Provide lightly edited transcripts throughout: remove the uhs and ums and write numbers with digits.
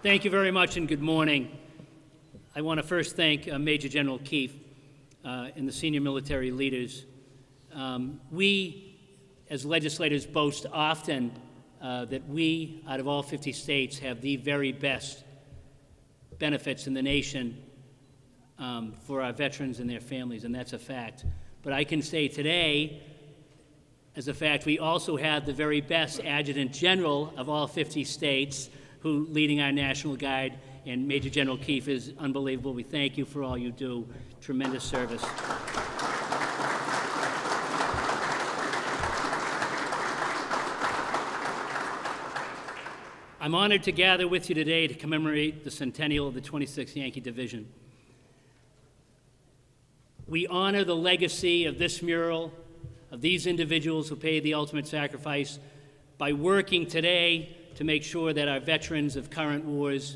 Thank you very much and good morning. I want to first thank Major General Keefe and the senior military leaders. We, as legislators, boast often that we, out of all 50 states, have the very best benefits in the nation for our veterans and their families, and that's a fact. But I can say today, as a fact, we also have the very best Adjutant General of all 50 states who leading our National Guard, and Major General Keefe is unbelievable. We thank you for all you do. Tremendous service. I'm honored to gather with you today to commemorate the Centennial of the 26th Yankee Division. We honor the legacy of this mural, of these individuals who paid the ultimate sacrifice by working today to make sure that our veterans of current wars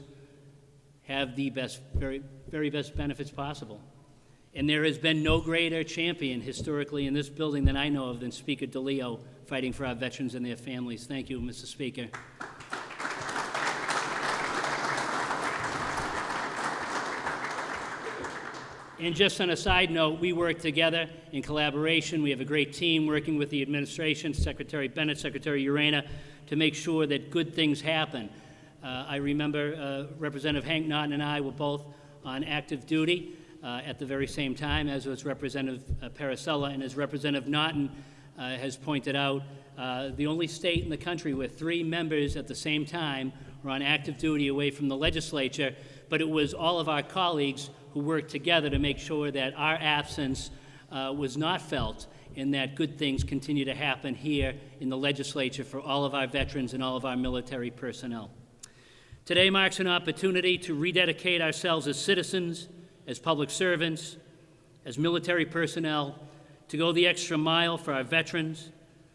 have the best, very best benefits possible. And there has been no greater champion historically in this building than I know of than Speaker DeLeo fighting for our veterans and their families. Thank you, Mr. Speaker. And just on a side note, we work together in collaboration. We have a great team working with the administration, Secretary Bennett, Secretary Urena, to make sure that good things happen. I remember Representative Hank Naughton and I were both on active duty at the very same time, as was Representative Paracella, and as Representative Naughton has pointed out, the only state in the country where 3 members at the same time were on active duty away from the legislature, but it was all of our colleagues who worked together to make sure that our absence was not felt and that good things continue to happen here in the legislature for all of our veterans and all of our military personnel. Today marks an opportunity to rededicate ourselves as citizens, as public servants, as military personnel, to go the extra mile for our veterans.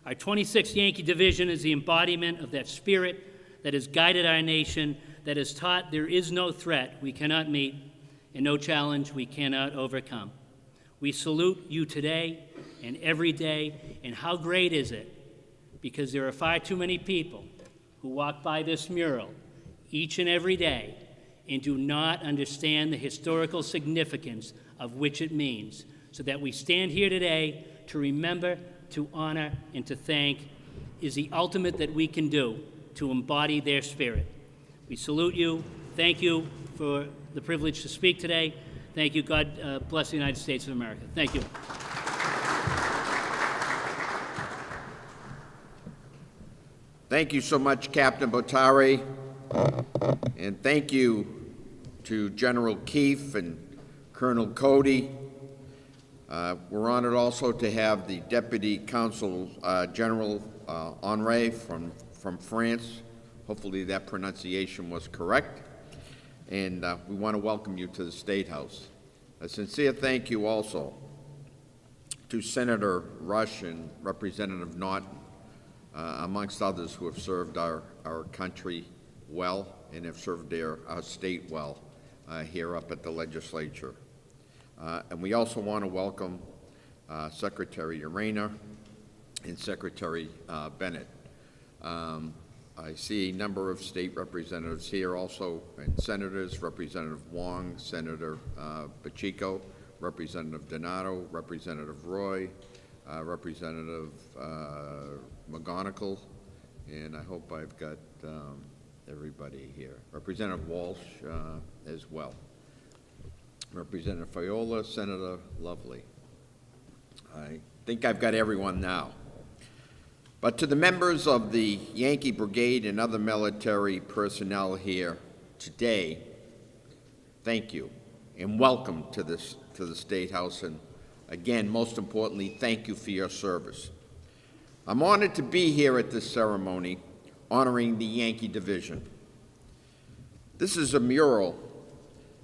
Our 26th Yankee Division is the embodiment of that spirit that has guided our nation, that has taught there is no threat we cannot meet and no challenge we cannot overcome. We salute you today and every day, and how great is it? Because there are far too many people who walk by this mural each and every day and do not understand the historical significance of which it means, so that we stand here today to remember, to honor, and to thank is the ultimate that we can do to embody their spirit. We salute you. Thank you for the privilege to speak today. Thank you. God bless the United States of America. Thank you. Thank you so much, Captain Botari, and thank you to General Keefe and Colonel Cody. We're honored also to have the Deputy Consul General Henri from France. Hopefully that pronunciation was correct. And we want to welcome you to the State House. A sincere thank you also to Senator Rush and Representative Naughton, amongst others who have served our country well and have served our state well here up at the legislature. And we also want to welcome Secretary Urena and Secretary Bennett. I see a number of state representatives here also, and senators, Representative Wong, Senator Pacheco, Representative Donato, Representative Roy, Representative McGonigal, and I hope I've got everybody here. Representative Walsh as well. Representative Fiola, Senator Lovely. I think I've got everyone now. But to the members of the Yankee Brigade and other military personnel here today, thank you and welcome to the State House, and again, most importantly, thank you for your service. I'm honored to be here at this ceremony honoring the Yankee Division. This is a mural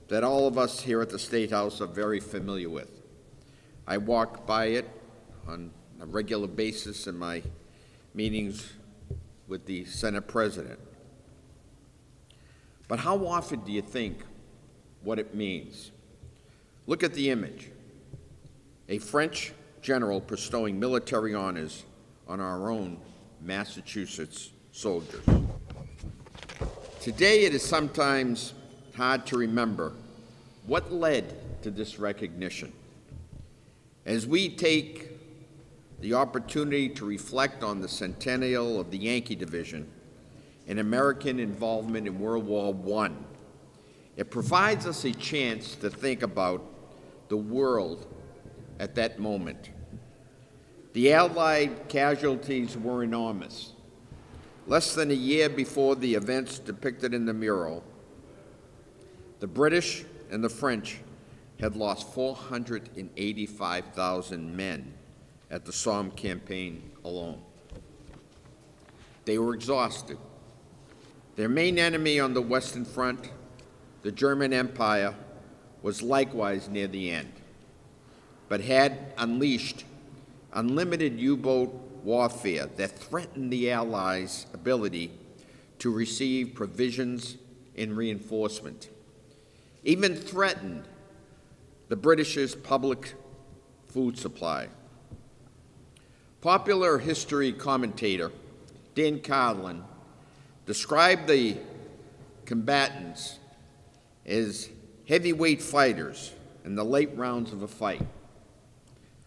that all of us here at the State House are very familiar with. I walk by it on a regular basis in my meetings with the Senate President. But how often do you think what it means? Look at the image. A French general bestowing military honors on our own Massachusetts soldiers. Today, it is sometimes hard to remember what led to this recognition. As we take the opportunity to reflect on the centennial of the Yankee Division and American involvement in World War I, it provides us a chance to think about the world at that moment. The Allied casualties were enormous. Less than a year before the events depicted in the mural, the British and the French had lost 485,000 men at the Somme campaign alone. They were exhausted. Their main enemy on the Western Front, the German Empire, was likewise near the end, but had unleashed unlimited U-boat warfare that threatened the Allies' ability to receive provisions and reinforcement, even threatened the British's public food supply. Popular history commentator Dan Carlin described the combatants as heavyweight fighters in the late rounds of a fight,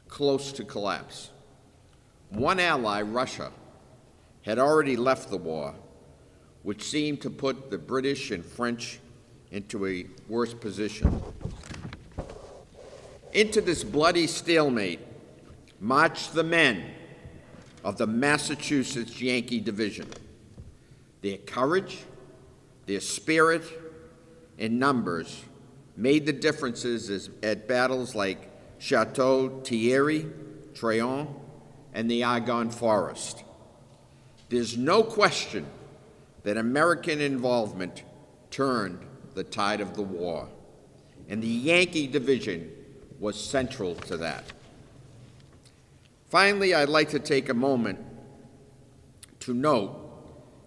close to collapse. One ally, Russia, had already left the war, which seemed to put the British and French into a worse position. Into this bloody stalemate marched the men of the Massachusetts Yankee Division. Their courage, their spirit, and numbers made the differences at battles like Chateau Thierry, Trayon, and the Argonne Forest. There's no question that American involvement turned the tide of the war, and the Yankee Division was central to that. Finally, I'd like to take a moment to note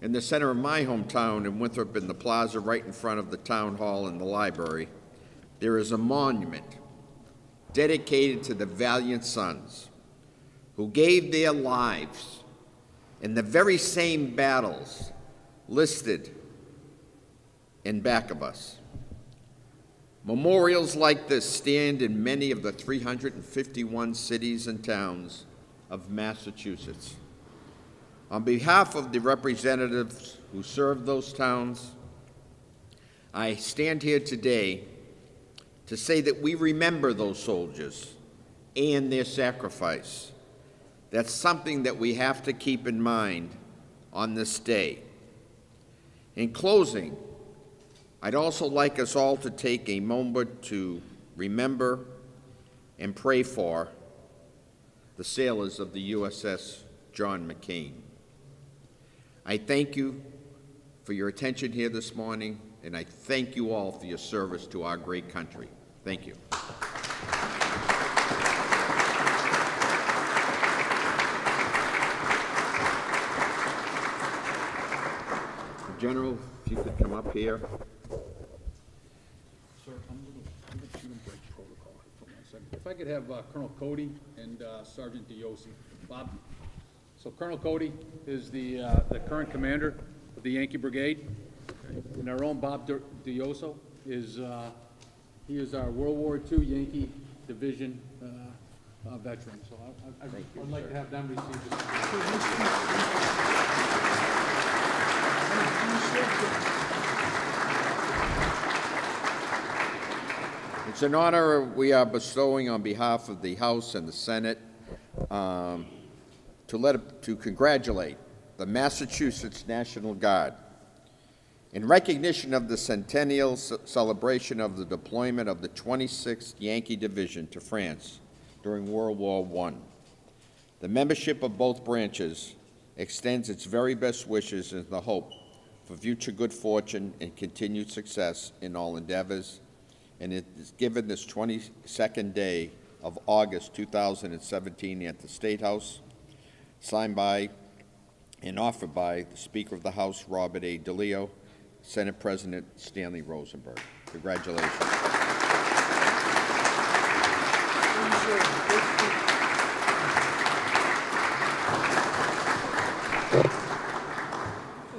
in the center of my hometown in Winthrop, in the plaza right in front of the town hall and the library, there is a monument dedicated to the valiant sons who gave their lives in the very same battles listed in back of us. Memorials like this stand in many of the 351 cities and towns of Massachusetts. On behalf of the representatives who serve those towns, I stand here today to say that we remember those soldiers and their sacrifice. That's something that we have to keep in mind on this day. In closing, I'd also like us all to take a moment to remember and pray for the sailors of the USS John McCain. I thank you for your attention here this morning, and I thank you all for your service to our great country. Thank you. General, if you could come up here. Sir, I'm going to shoot and break protocol for 1 second. If I could have Colonel Cody and Sergeant DeLeo. Bob. So Colonel Cody is the current commander of the Yankee Brigade, and our own Bob DeLeo is he is our World War II Yankee Division veteran. So I'd like to have them receive this. It's an honor we are bestowing on behalf of the House and the Senate to congratulate the Massachusetts National Guard in recognition of the centennial celebration of the deployment of the 26th Yankee Division to France during World War I. The membership of both branches extends its very best wishes and the hope for future good fortune and continued success in all endeavors, and it is given this 22nd day of August 2017 at the State House, signed by and offered by the Speaker of the House, Robert A. DeLeo, Senate President Stanley Rosenberg. Congratulations.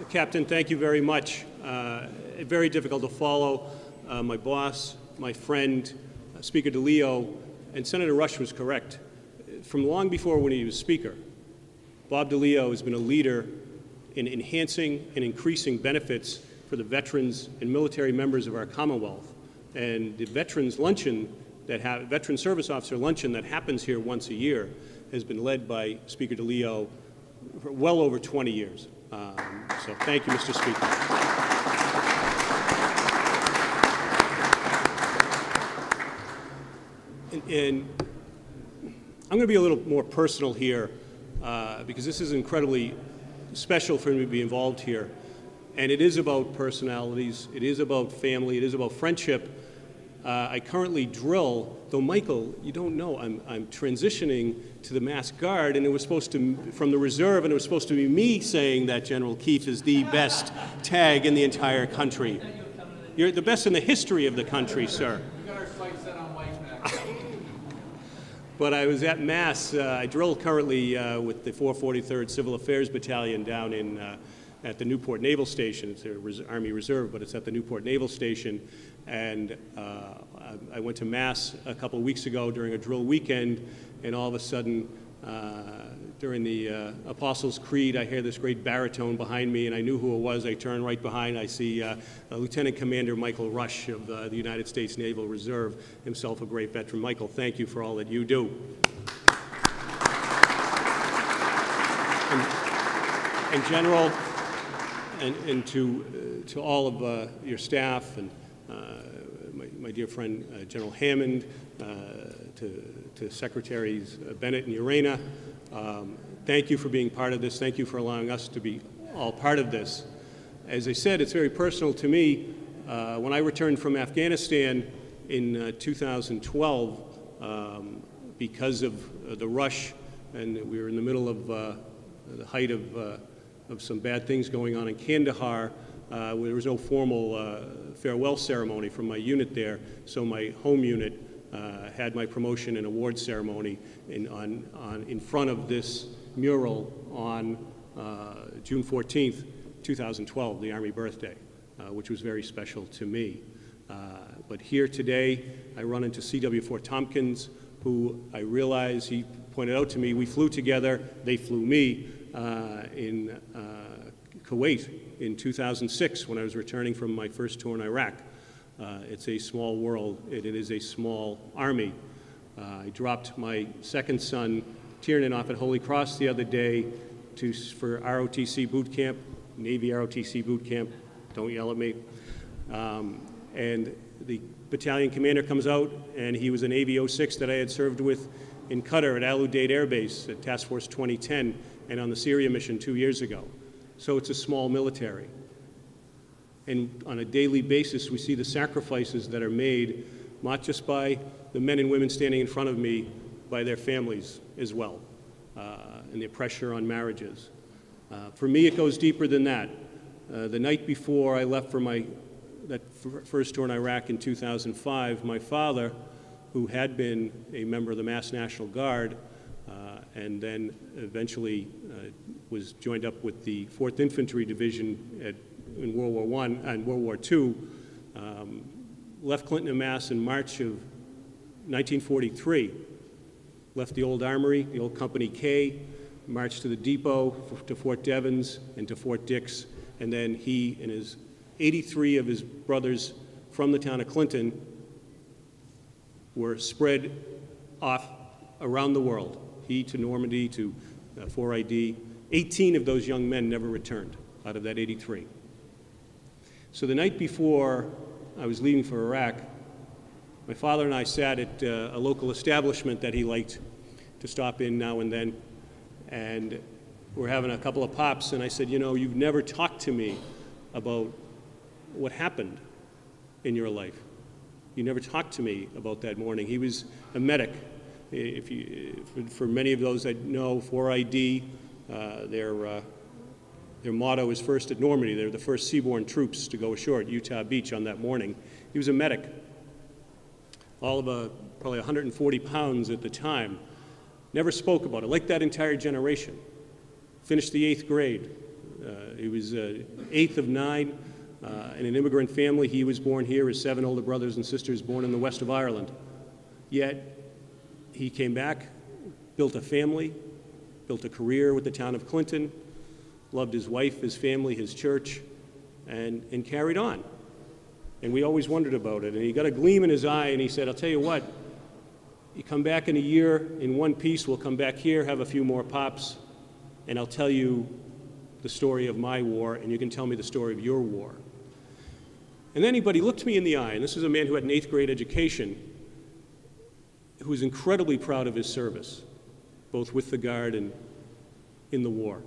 Captain, thank you very much. very difficult to follow. My boss, my friend, Speaker DeLeo, and Senator Rush was correct. From long before when he was Speaker, Bob DeLeo has been a leader in enhancing and increasing benefits for the veterans and military members of our Commonwealth. And the Veterans Luncheon, Veteran Service Officer Luncheon that happens here once a year has been led by Speaker DeLeo for well over 20 years. So thank you, Mr. Speaker. And I'm going to be a little more personal here because this is incredibly special for me to be involved here. And it is about personalities, it is about family, it is about friendship. I currently drill, though Michael, you don't know, I'm transitioning to the Mass Guard, and it was supposed to, from the reserve, and it was supposed to be me saying that General Keefe is the best tag in the entire country. You're the best in the history of the country, sir. We got our sights set on Mike back. But I was at Mass. I drill currently with the 443rd Civil Affairs Battalion down in at the Newport Naval Station. It's an Army Reserve, but it's at the Newport Naval Station. And I went to Mass a couple of weeks ago during a drill weekend, and all of a sudden, during the Apostles' Creed, I hear this great baritone behind me, and I knew who it was. I turn right behind. I see Lieutenant Commander Michael Rush of the United States Naval Reserve, himself a great veteran. Michael, thank you for all that you do. And General, and to all of your staff, and my dear friend General Hammond, to Secretaries Bennett and Urena, thank you for being part of this. Thank you for allowing us to be all part of this. As I said, it's very personal to me. When I returned from Afghanistan in 2012, because of the rush, and we were in the middle of the height of some bad things going on in Kandahar, there was no formal farewell ceremony from my unit there, so my home unit had my promotion and award ceremony in front of this mural on June 14th, 2012, the Army birthday, which was very special to me. But here today, I run into C.W. Fort Tompkins, who I realize, he pointed out to me, we flew together, they flew me in Kuwait in 2006 when I was returning from my first tour in Iraq. It's a small world, and it is a small army. I dropped my second son, Tiernan, off at Holy Cross the other day for ROTC boot camp, Navy ROTC boot camp. Don't yell at me. And the battalion commander comes out, and he was an AV 06 that I had served with in Qatar at Al Udeid Air Base at Task Force 2010 and on the Syria mission 2 years ago. So it's a small military. And on a daily basis, we see the sacrifices that are made, not just by the men and women standing in front of me, by their families as well, and the pressure on marriages. For me, it goes deeper than that. The night before I left for that first tour in Iraq in 2005, my father, who had been a member of the Mass National Guard, and then eventually was joined up with the 4th Infantry Division in World War I and World War II, left Clinton and Mass in March of 1943, left the old armory, the old Company K, marched to the depot, to Fort Devens and to Fort Dix, and then he and 83 of his brothers from the town of Clinton were spread off around the world. He to Normandy, to 4ID. 18 of those young men never returned out of that 83. So the night before I was leaving for Iraq, my father and I sat at a local establishment that he liked to stop in now and then, and we're having a couple of pops, and I said, you know, you've never talked to me about what happened in your life. You never talked to me about that morning. He was a medic. For many of those that know 4ID, their motto is first at Normandy. They're the first seaborne troops to go ashore at Utah Beach on that morning. He was a medic, all of probably 140 pounds at the time. Never spoke about it, like that entire generation. Finished the 8th grade. He was 8th of 9, In an immigrant family, he was born here, his 7 older brothers and sisters born in the west of Ireland. Yet, he came back, built a family, built a career with the town of Clinton, loved his wife, his family, his church, and carried on. And we always wondered about it. And he got a gleam in his eye, and he said, I'll tell you what, you come back in a year in one piece, we'll come back here, have a few more pops, and I'll tell you the story of my war, and you can tell me the story of your war. And then he looked me in the eye, and this is a man who had an 8th grade education, who was incredibly proud of his service, both with the Guard and in the war.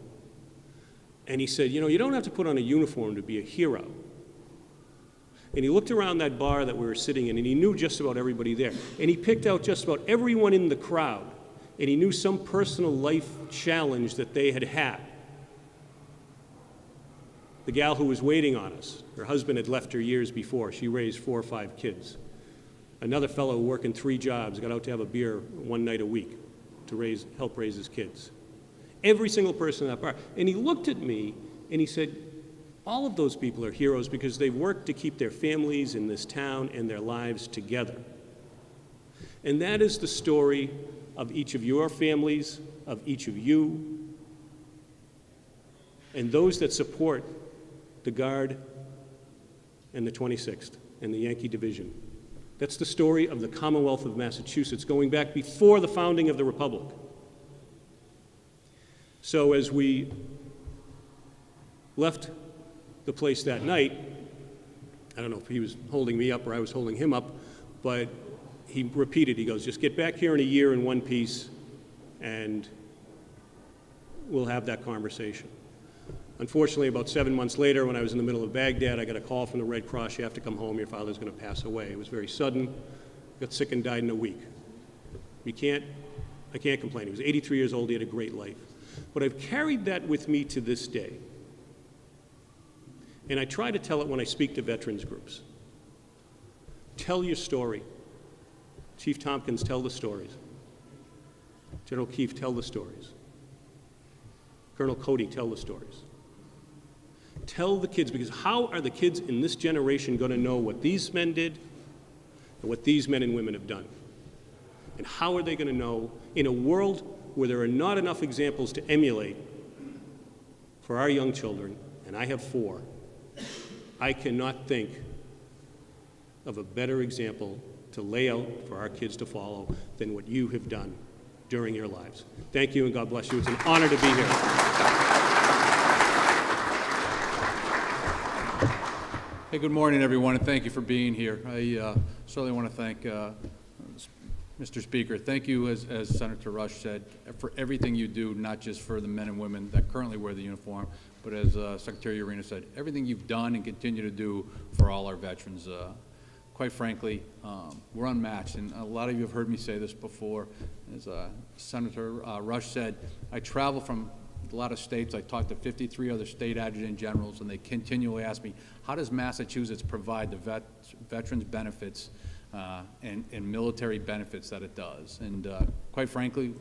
And he said, you know, you don't have to put on a uniform to be a hero. And he looked around that bar that we were sitting in, and he knew just about everybody there. And he picked out just about everyone in the crowd, and he knew some personal life challenge that they had had. The gal who was waiting on us, her husband had left her years before. She raised 4 or 5 kids. Another fellow working 3 jobs got out to have a beer one night a week to help raise his kids. Every single person in that bar. And he looked at me and he said, all of those people are heroes because they've worked to keep their families in this town and their lives together. And that is the story of each of your families, of each of you, and those that support the Guard and the 26th and the Yankee Division. That's the story of the Commonwealth of Massachusetts, going back before the founding of the Republic. So as we left the place that night, I don't know if he was holding me up or I was holding him up, but he repeated, he goes, just get back here in a year in one piece and we'll have that conversation. Unfortunately, about 7 months later, when I was in the middle of Baghdad, I got a call from the Red Cross, you have to come home, your father's going to pass away. It was very sudden, got sick and died in a week. I can't complain. He was 83 years old, he had a great life. But I've carried that with me to this day. And I try to tell it when I speak to veterans groups. Tell your story. Chief Tompkins, tell the stories. General Keefe, tell the stories. Colonel Cody, tell the stories. Tell the kids, because how are the kids in this generation going to know what these men did and what these men and women have done? And how are they going to know in a world where there are not enough examples to emulate for our young children, and I have 4, I cannot think of a better example to lay out for our kids to follow than what you have done during your lives. Thank you and God bless you. It's an honor to be here. Hey, good morning, everyone, and thank you for being here. I certainly want to thank Mr. Speaker. Thank you, as Senator Rush said, for everything you do, not just for the men and women that currently wear the uniform, but as Secretary Urena said, everything you've done and continue to do for all our veterans. Quite frankly, we're unmatched, and a lot of you have heard me say this before. As Senator Rush said, I travel from a lot of states. I talked to 53 other state adjutant generals, and they continually ask me, how does Massachusetts provide the veterans benefits and military benefits that it does? And quite frankly,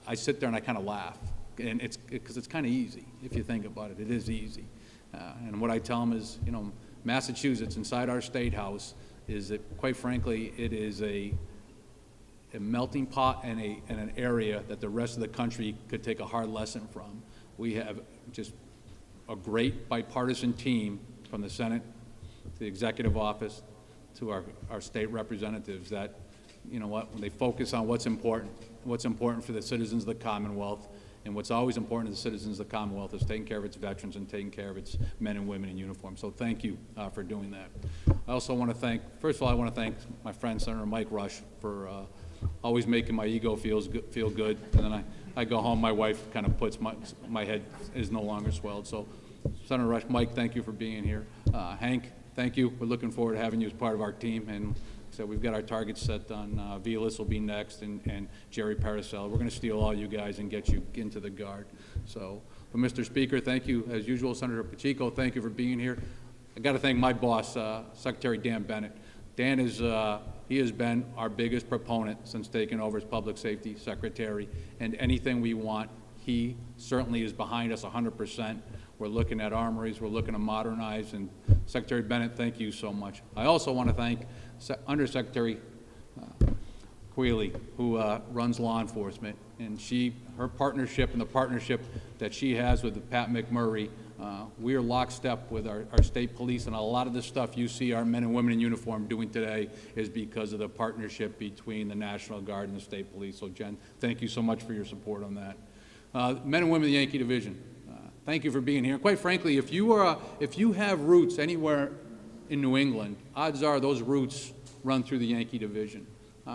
I sit there and I kind of laugh, and because it's kind of easy if you think about it. It is easy, and what I tell them is, you know, Massachusetts, inside our state house, is that, quite frankly, it is a melting pot and an area that the rest of the country could take a hard lesson from. We have just a great bipartisan team, from the Senate to the executive office to our state representatives, that, you know what, when they focus on what's important for the citizens of the Commonwealth. And what's always important to the citizens of the Commonwealth is taking care of its veterans and taking care of its men and women in uniform. So thank you for doing that. I also want to thank, first of all, I want to thank my friend Senator Mike Rush for always making my ego feel good. And then I go home, my wife kind of puts my head is no longer swelled. So Senator Rush, Mike, thank you for being here. Hank, thank you. We're looking forward to having you as part of our team. And so we've got our targets set on Vilas will be next, and Jerry Paracel. We're going to steal all you guys and get you into the Guard. So, but Mr. Speaker, thank you as usual. Senator Pacheco, thank you for being here. I got to thank my boss, Secretary Dan Bennett. Dan is he has been our biggest proponent since taking over as Public Safety Secretary, and anything we want, he certainly is behind us 100%. We're looking at armories. We're looking to modernize. And Secretary Bennett, thank you so much. I also want to thank Undersecretary Quealy, who runs law enforcement, and her partnership and the partnership that she has with Pat McMurray, we are lockstep with our state police, and a lot of the stuff you see our men and women in uniform doing today is because of the partnership between the National Guard and the state police. So Jen, thank you so much for your support on that. Men and women of the Yankee Division, thank you for being here. Quite frankly, if you have roots anywhere in New England, odds are those roots run through the Yankee Division.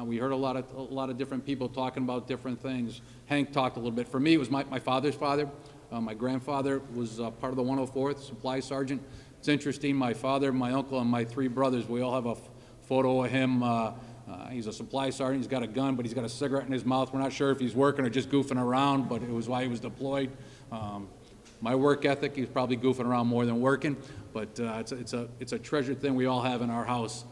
We heard a lot of different people talking about different things. Hank talked a little bit. For me, it was my father's father. My grandfather was part of the 104th, supply sergeant. It's interesting, my father, my uncle, and my three brothers, we all have a photo of him. He's a supply sergeant, he's got a gun, but he's got a cigarette in his mouth. We're not sure if he's working or just goofing around, but it was why he was deployed. My work ethic, he's probably goofing around more than working, but it's a treasured thing we all have in our house.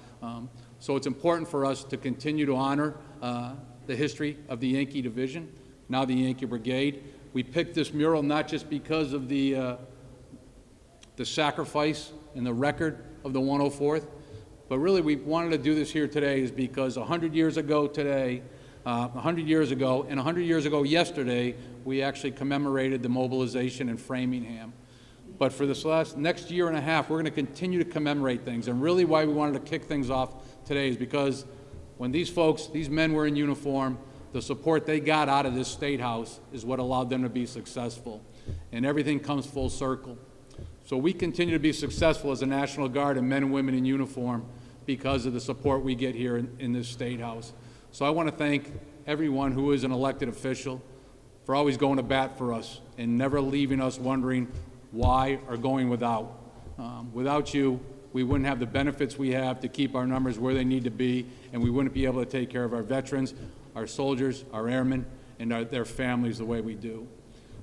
So it's important for us to continue to honor the history of the Yankee Division, now the Yankee Brigade. We picked this mural not just because of the sacrifice and the record of the 104th, but really we wanted to do this here today is because 100 years ago today, 100 years ago, and 100 years ago yesterday, we actually commemorated the mobilization in Framingham. But for this next year and a half, we're going to continue to commemorate things. And really why we wanted to kick things off today is because when these folks, these men were in uniform, the support they got out of this State House is what allowed them to be successful. And everything comes full circle. So we continue to be successful as a National Guard and men and women in uniform because of the support we get here in this State House. So I want to thank everyone who is an elected official for always going to bat for us and never leaving us wondering why or going without. Without you, we wouldn't have the benefits we have to keep our numbers where they need to be, and we wouldn't be able to take care of our veterans, our soldiers, our airmen, and their families the way we do.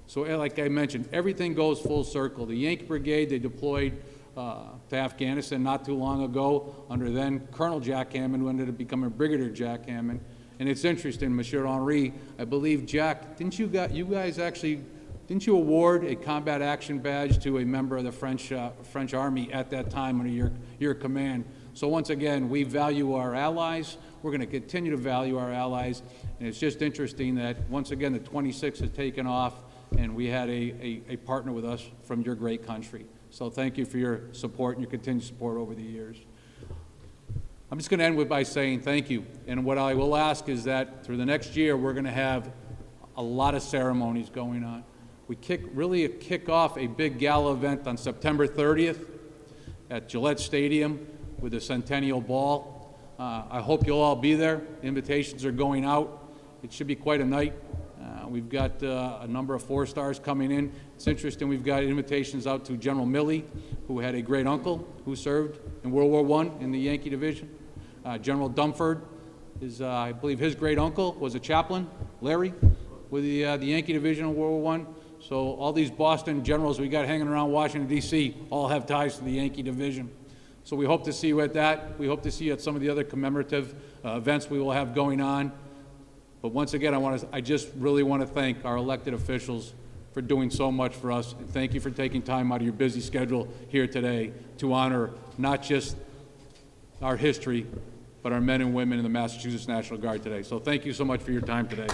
So like I mentioned, everything goes full circle. The Yankee Brigade, they deployed to Afghanistan not too long ago under then Colonel Jack Hammond, who ended up becoming Brigadier Jack Hammond. And it's interesting, Monsieur Henri, I believe, Jack, didn't you award a combat action badge to a member of the French Army at that time under your command? So once again, we value our allies. We're going to continue to value our allies. And it's just interesting that, once again, the 26th has taken off, and we had a partner with us from your great country. So thank you for your support and your continued support over the years. I'm just going to end by saying thank you. And what I will ask is that through the next year, we're going to have a lot of ceremonies going on. We kick off a big gala event on September 30th at Gillette Stadium with the Centennial Ball. I hope you'll all be there. Invitations are going out. It should be quite a night. We've got a number of 4-stars coming in. It's interesting, we've got invitations out to General Milley, who had a great uncle who served in World War I in the Yankee Division. General Dumford, I believe his great uncle was a chaplain, Larry, with the Yankee Division in World War I. So all these Boston generals we got hanging around Washington, D.C. all have ties to the Yankee Division. So we hope to see you at that. We hope to see you at some of the other commemorative events we will have going on. But once again, I just really want to thank our elected officials for doing so much for us. And thank you for taking time out of your busy schedule here today to honor not just our history, but our men and women in the Massachusetts National Guard today. So thank you so much for your time today.